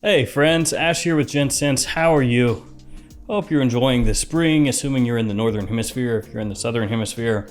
Hey friends, Ash here with Gents. How are you? Hope you're enjoying the spring, assuming you're in the northern hemisphere. If you're in the southern hemisphere,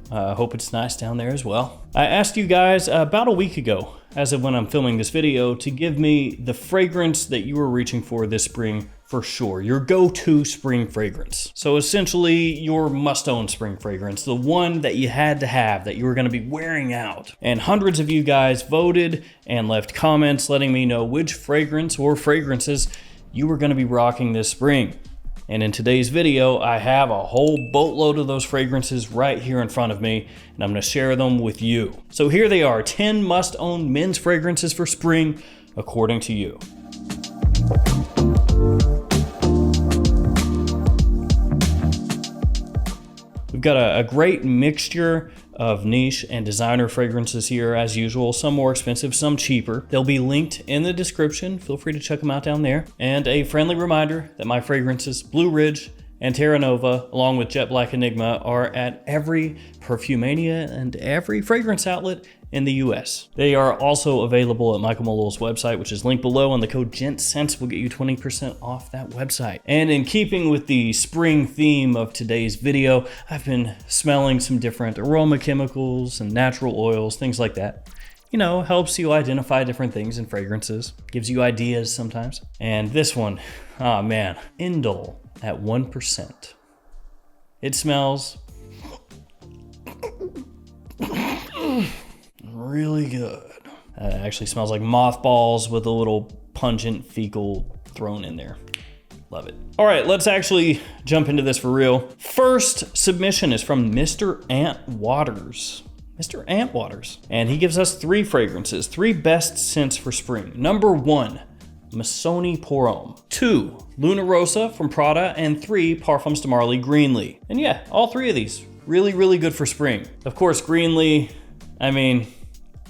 hope it's nice down there as well. I asked you guys about a week ago, as of when I'm filming this video, to give me the fragrance that you were reaching for this spring for sure, your go-to spring fragrance. So essentially your must-own spring fragrance, the one that you had to have, that you were gonna be wearing out. And hundreds of you guys voted and left comments letting me know which fragrance or fragrances you were gonna be rocking this spring. And in today's video, I have a whole boatload of those fragrances right here in front of me, and I'm gonna share them with you. So here they are, 10 must-own men's fragrances for spring, according to you. We've got a great mixture of niche and designer fragrances here as usual, some more expensive, some cheaper. They'll be linked in the description. Feel free to check them out down there. And a friendly reminder that my fragrances, Blue Ridge and Terra Nova, along with Jet Black Enigma, are at every Perfumania and every fragrance outlet in the US. They are also available at Michael Malloy's website, which is linked below, and the code GENTSCENTS will get you 20% off that website. And in keeping with the spring theme of today's video, I've been smelling some different aroma chemicals and natural oils, things like that. You know, helps you identify different things in fragrances, gives you ideas sometimes. And this one, oh man, Indol at 1%. It smells really good. It actually smells like mothballs with a little pungent fecal thrown in there. Love it. All right, let's actually jump into this for real. First submission is from Mr. Ant Waters. Mr. Ant Waters. And he gives us 3 fragrances, 3 best scents for spring. Number 1, Missoni Pour Homme. 2, Luna Rossa from Prada. And 3, Parfums de Marly Greenly. And yeah, all 3 of these, really, really good for spring. Of course, Greenly, I mean,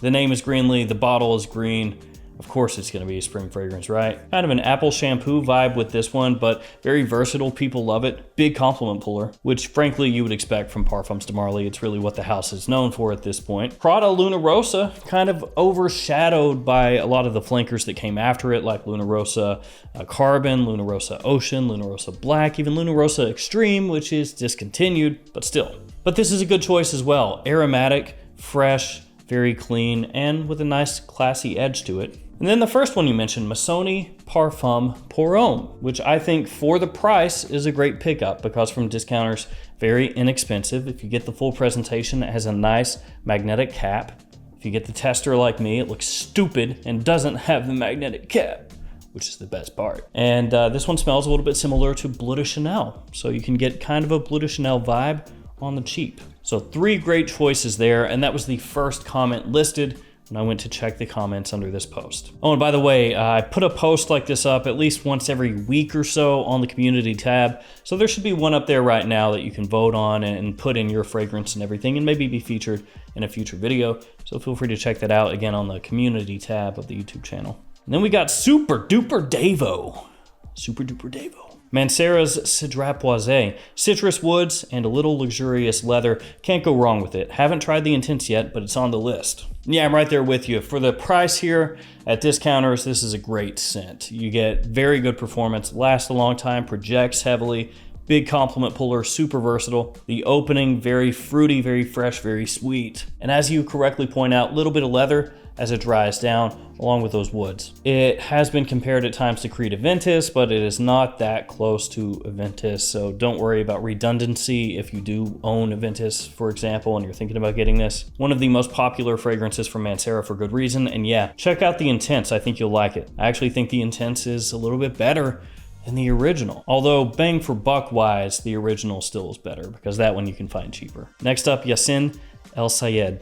the name is Greenly, the bottle is green. Of course it's gonna be a spring fragrance, right? Kind of an apple shampoo vibe with this one, but very versatile, people love it. Big compliment puller, which frankly you would expect from Parfums de Marly. It's really what the house is known for at this point. Prada Luna Rossa, kind of overshadowed by a lot of the flankers that came after it, like Luna Rossa Carbon, Luna Rossa Ocean, Luna Rossa Black, even Luna Rossa Extreme, which is discontinued, but still. But this is a good choice as well. Aromatic, fresh, very clean, and with a nice classy edge to it. And then the first one you mentioned, Missoni Parfum Pour Homme, which I think for the price is a great pickup because from discounters, very inexpensive. If you get the full presentation, it has a nice magnetic cap. If you get the tester like me, it looks stupid and doesn't have the magnetic cap, which is the best part. And this one smells a little bit similar to Bleu de Chanel. So you can get kind of a Bleu de Chanel vibe on the cheap. So 3 great choices there, and that was the first comment listed when I went to check the comments under this post. Oh, and by the way, I put a post like this up at least once every week or so on the community tab. So there should be one up there right now that you can vote on and put in your fragrance and everything and maybe be featured in a future video. So feel free to check that out again on the community tab of the YouTube channel. And then we got Super Duper Davo. Super Duper Davo. Mancera's Cedrat Boisé, citrus woods and a little luxurious leather. Can't go wrong with it. Haven't tried the Intense yet, but it's on the list. Yeah, I'm right there with you. For the price here at discounters, this is a great scent. You get very good performance, lasts a long time, projects heavily, big compliment puller, super versatile. The opening, very fruity, very fresh, very sweet. And as you correctly point out, a little bit of leather as it dries down, along with those woods. It has been compared at times to Creed Aventus, but it is not that close to Aventus, so don't worry about redundancy if you do own Aventus, for example, and you're thinking about getting this. One of the most popular fragrances from Mancera for good reason, and yeah, check out the Intense, I think you'll like it. I actually think the Intense is a little bit better than the original. Although bang for buck wise, the original still is better because that one you can find cheaper. Next up, Yasin El Sayed.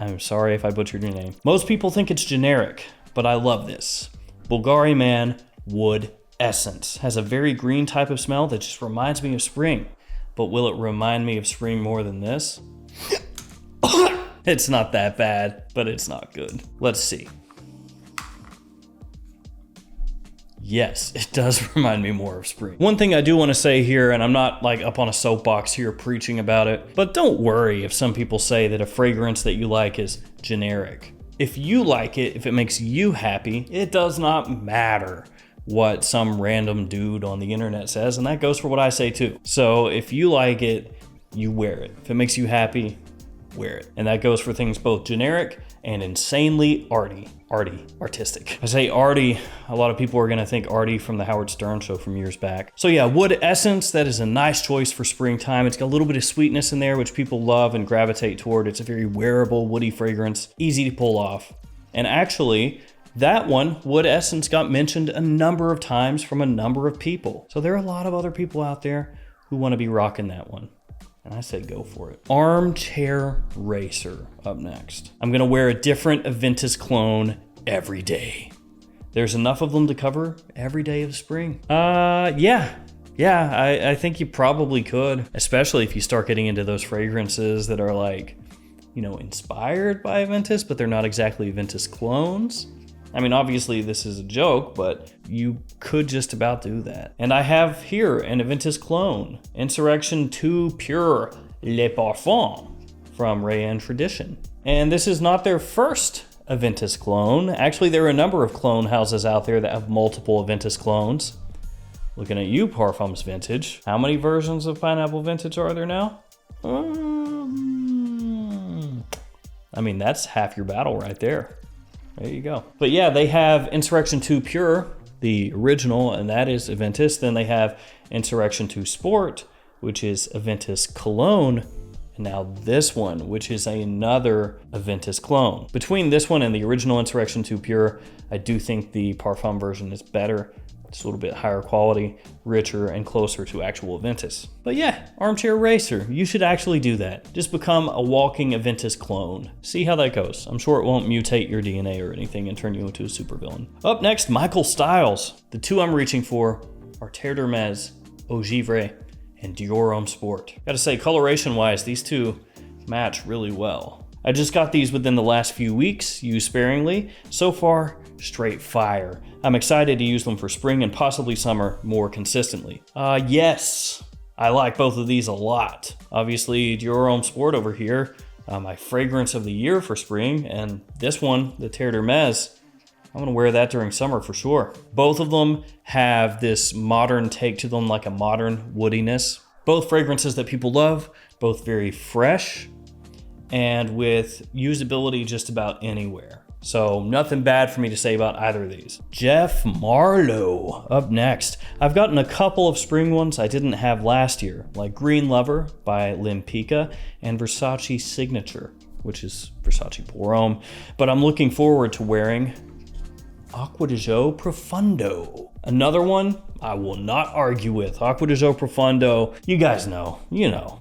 I'm sorry if I butchered your name. Most people think it's generic, but I love this. Bulgari Man Wood Essence. Has a very green type of smell that just reminds me of spring. But will it remind me of spring more than this? It's not that bad, but it's not good. Let's see. Yes, it does remind me more of spring. One thing I do want to say here, and I'm not like up on a soapbox here preaching about it, but don't worry if some people say that a fragrance that you like is generic. If you like it, if it makes you happy, it does not matter what some random dude on the internet says, and that goes for what I say too. So if you like it, you wear it. If it makes you happy, wear it. And that goes for things both generic and insanely artistic. I say arty, a lot of people are gonna think Artie from the Howard Stern show from years back. So yeah, wood essence, that is a nice choice for springtime. It's got a little bit of sweetness in there, which people love and gravitate toward. It's a very wearable, woody fragrance, easy to pull off. And actually, that one, wood essence, got mentioned a number of times from a number of people. So there are a lot of other people out there who wanna be rocking that one. And I said, go for it. Armchair Racer up next. I'm gonna wear a different Invictus clone every day. There's enough of them to cover every day of spring. Yeah, I think you probably could, especially if you start getting into those fragrances that are like, you know, inspired by Invictus, but they're not exactly Invictus clones. I mean, obviously this is a joke, but you could just about do that. And I have here an Invictus clone, Insurrection 2 Pure Le Parfum from Rayanne Tradition. And this is not their first Invictus clone. Actually, there are a number of clone houses out there that have multiple Invictus clones. Looking at you, Parfums Vintage. How many versions of Pineapple Vintage are there now? I mean, that's half your battle right there. There you go. But yeah, they have Insurrection 2 Pure, the original, and that is Invictus. Then they have Insurrection 2 Sport, which is Invictus Cologne. And now this one, which is another Invictus clone. Between this one and the original Insurrection 2 Pure, I do think the Parfum version is better. It's a little bit higher quality, richer, and closer to actual Invictus. But yeah, Armchair Racer, you should actually do that. Just become a walking Invictus clone. See how that goes. I'm sure it won't mutate your DNA or anything and turn you into a supervillain. Up next, Michael Styles. The two I'm reaching for are Terre d'Hermès, Eau Givre, and Dior Homme Sport. Gotta say, coloration-wise, these two match really well. I just got these within the last few weeks, used sparingly. So far, straight fire. I'm excited to use them for spring and possibly summer more consistently. Yes, I like both of these a lot. Obviously, Dior Homme Sport over here, my fragrance of the year for spring, and this one, the Terre d'Hermès, I'm gonna wear that during summer for sure. Both of them have this modern take to them, like a modern woodiness. Both fragrances that people love, both very fresh, and with usability just about anywhere. So nothing bad for me to say about either of these. Jeff Marlowe up next. I've gotten a couple of spring ones I didn't have last year, like Green Lover by Limpica and Versace Signature, which is Versace Pour Homme. But I'm looking forward to wearing Acqua di Gio Profondo. Another one I will not argue with. Acqua di Gio Profondo. You guys know,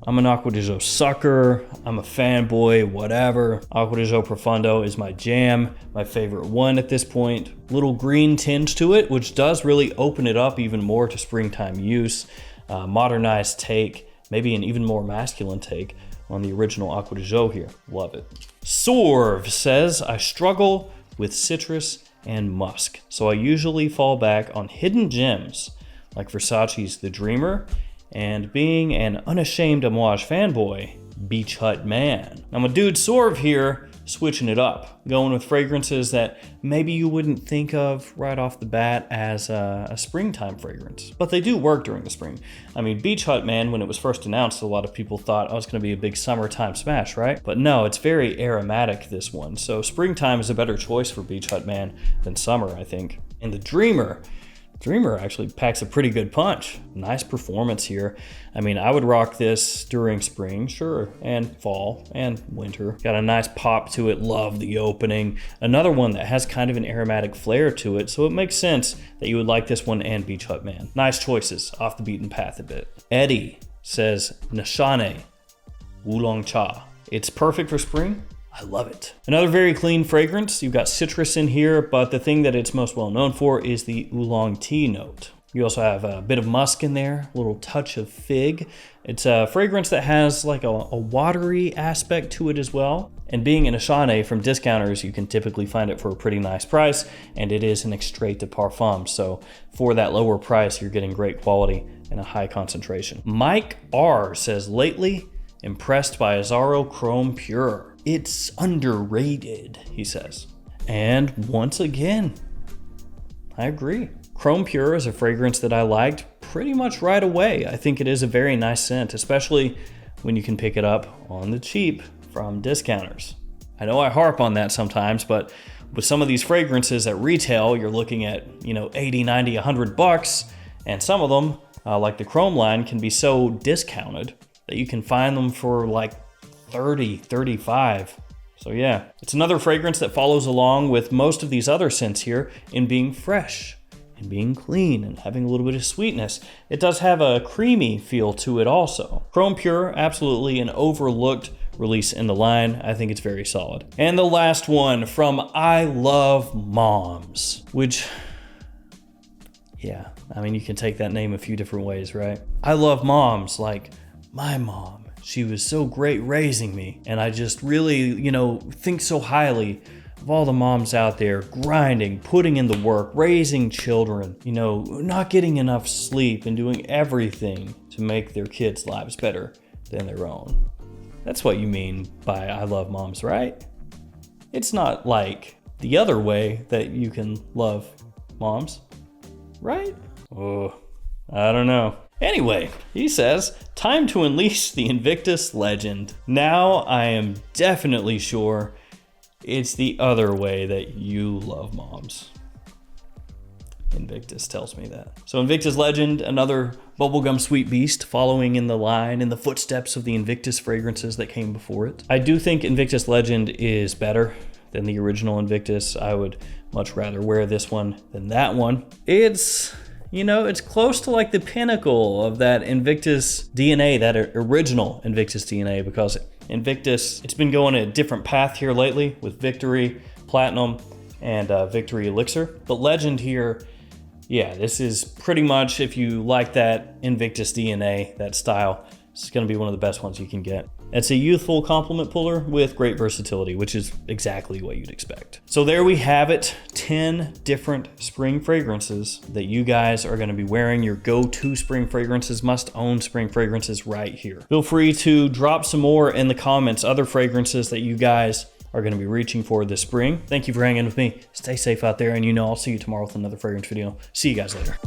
I'm an Acqua di Gio sucker. I'm a fanboy, whatever. Acqua di Gio Profondo is my jam, my favorite one at this point. Little green tinge to it, which does really open it up even more to springtime use. Modernized take, maybe an even more masculine take on the original Acqua di Gio here. Love it. Sorv says, I struggle with citrus and musk, so I usually fall back on hidden gems like Versace's The Dreamer, and being an unashamed Amouage fanboy, Beach Hut Man. I'm a dude Sorv here, switching it up, going with fragrances that maybe you wouldn't think of right off the bat as a springtime fragrance, but they do work during the spring. I mean, Beach Hut Man, when it was first announced, a lot of people thought, oh, it's gonna be a big summertime smash, right? But no, it's very aromatic, this one. So springtime is a better choice for Beach Hut Man than summer, I think. And the Dreamer actually packs a pretty good punch. Nice performance here. I mean, I would rock this during spring, sure, and fall and winter. Got a nice pop to it, love the opening. Another one that has kind of an aromatic flair to it, so it makes sense that you would like this one and Beach Hut Man. Nice choices, off the beaten path a bit. Eddie says, Nashane Oolong Cha. It's perfect for spring. I love it. Another very clean fragrance. You've got citrus in here, but the thing that it's most well known for is the oolong tea note. You also have a bit of musk in there, a little touch of fig. It's a fragrance that has like a watery aspect to it as well. And being an Ashane from discounters, you can typically find it for a pretty nice price, and it is an extrait de parfum. So for that lower price, you're getting great quality and a high concentration. Mike R says, lately impressed by Azzaro Chrome Pure. It's underrated, he says. And once again, I agree. Chrome Pure is a fragrance that I liked pretty much right away. I think it is a very nice scent, especially when you can pick it up on the cheap from discounters. I know I harp on that sometimes, but with some of these fragrances at retail, you're looking at, 80, 90, 100 bucks, and some of them, like the Chrome line, can be so discounted that you can find them for like 30, 35. So yeah, it's another fragrance that follows along with most of these other scents here in being fresh and being clean and having a little bit of sweetness. It does have a creamy feel to it also. Chrome Pure, absolutely an overlooked release in the line. I think it's very solid. And the last one from I Love Moms, which, yeah, I mean, you can take that name a few different ways, right? I love moms, like my mom. She was so great raising me. And I just really, think so highly of all the moms out there grinding, putting in the work, raising children, not getting enough sleep and doing everything to make their kids' lives better than their own. That's what you mean by I love moms, right? It's not like the other way that you can love moms, right? Oh, I don't know. Anyway, he says, time to unleash the Invictus Legend. Now I am definitely sure it's the other way that you love moms. Invictus tells me that. So Invictus Legend, another bubblegum sweet beast following in the line, in the footsteps of the Invictus fragrances that came before it. I do think Invictus Legend is better than the original Invictus. I would much rather wear this one than that one. It's close to like the pinnacle of that Invictus DNA, that original Invictus DNA, because Invictus, it's been going a different path here lately with Victory, Platinum, and Victory Elixir. But Legend here, yeah, this is pretty much, if you like that Invictus DNA, that style, it's gonna be one of the best ones you can get. It's a youthful compliment puller with great versatility, which is exactly what you'd expect. So there we have it, 10 different spring fragrances that you guys are gonna be wearing, your go-to spring fragrances, must-own spring fragrances right here. Feel free to drop some more in the comments, other fragrances that you guys are gonna be reaching for this spring. Thank you for hanging with me. Stay safe out there, and I'll see you tomorrow with another fragrance video. See you guys later.